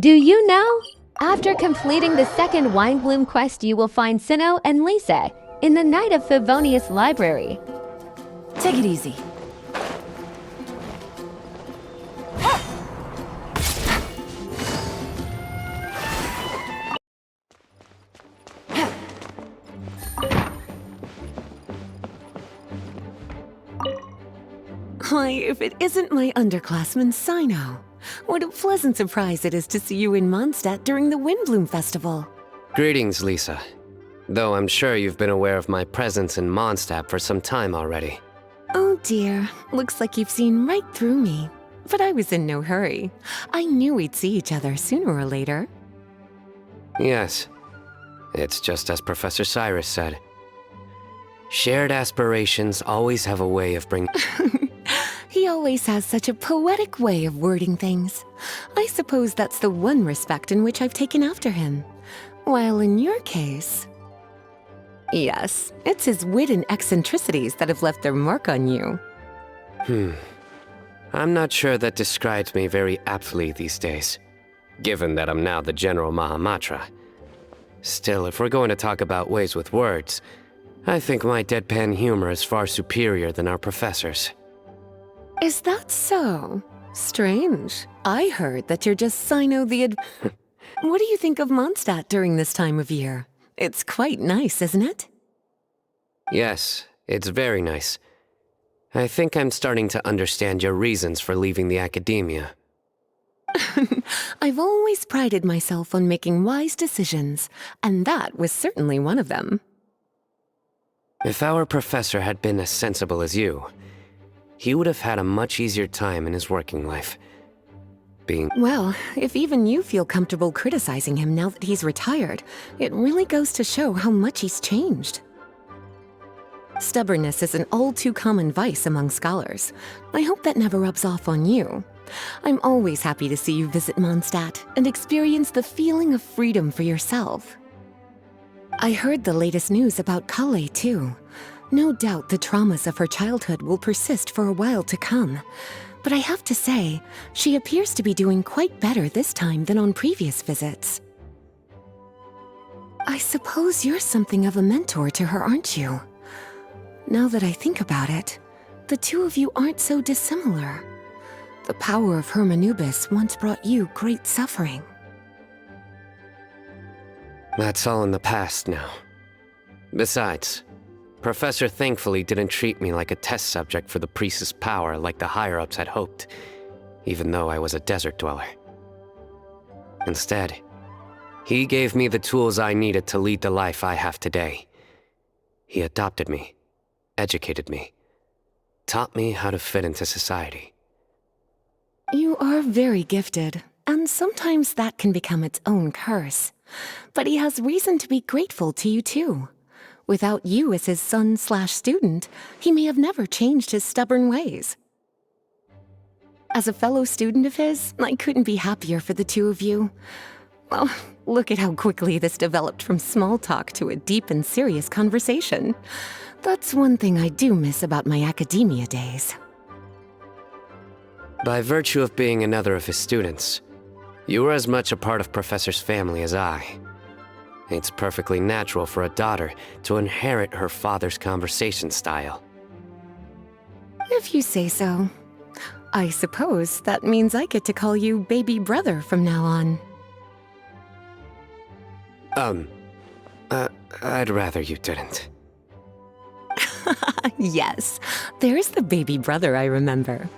Do you know? After completing the second Windblume quest, you will find CYNO and Lisa in the Night of Favonius library. Take it easy. Why, if it isn't my underclassman, CYNO. What a pleasant surprise it is to see you in Mondstadt during the Windblume Festival. Greetings, Lisa. Though I'm sure you've been aware of my presence in Mondstadt for some time already. Oh dear, looks like you've seen right through me. But I was in no hurry. I knew we'd see each other sooner or later. Yes. It's just as Professor Cyrus said. Shared aspirations always have a way of bringing... He always has such a poetic way of wording things. I suppose that's the one respect in which I've taken after him. While in your case... Yes, it's his wit and eccentricities that have left their mark on you. I'm not sure that describes me very aptly these days, given that I'm now the General Mahamatra. Still, if we're going to talk about ways with words, I think my deadpan humor is far superior than our professor's. Is that so? Strange. I heard that you're just CYNO the What do you think of Mondstadt during this time of year? It's quite nice, isn't it? Yes, it's very nice. I think I'm starting to understand your reasons for leaving the academia. I've always prided myself on making wise decisions, and that was certainly one of them. If our professor had been as sensible as you, he would have had a much easier time in his working life. Well, if even you feel comfortable criticizing him now that he's retired, it really goes to show how much he's changed. Stubbornness is an all too common vice among scholars. I hope that never rubs off on you. I'm always happy to see you visit Mondstadt and experience the feeling of freedom for yourself. I heard the latest news about Kale, too. No doubt the traumas of her childhood will persist for a while to come. But I have to say, she appears to be doing quite better this time than on previous visits. I suppose you're something of a mentor to her, aren't you? Now that I think about it, the two of you aren't so dissimilar. The power of Hermanubis once brought you great suffering. That's all in the past now. Besides, Professor thankfully didn't treat me like a test subject for the priest's power like the higher-ups had hoped, even though I was a desert dweller. Instead, he gave me the tools I needed to lead the life I have today. He adopted me, educated me, taught me how to fit into society. You are very gifted, and sometimes that can become its own curse. But he has reason to be grateful to you too. Without you as his son/student, he may have never changed his stubborn ways. As a fellow student of his, I couldn't be happier for the two of you. Well, look at how quickly this developed from small talk to a deep and serious conversation. That's one thing I do miss about my academia days. By virtue of being another of his students, you were as much a part of Professor's family as I. It's perfectly natural for a daughter to inherit her father's conversation style. If you say so. I suppose that means I get to call you baby brother from now on. I'd rather you didn't. Yes, there's the baby brother I remember.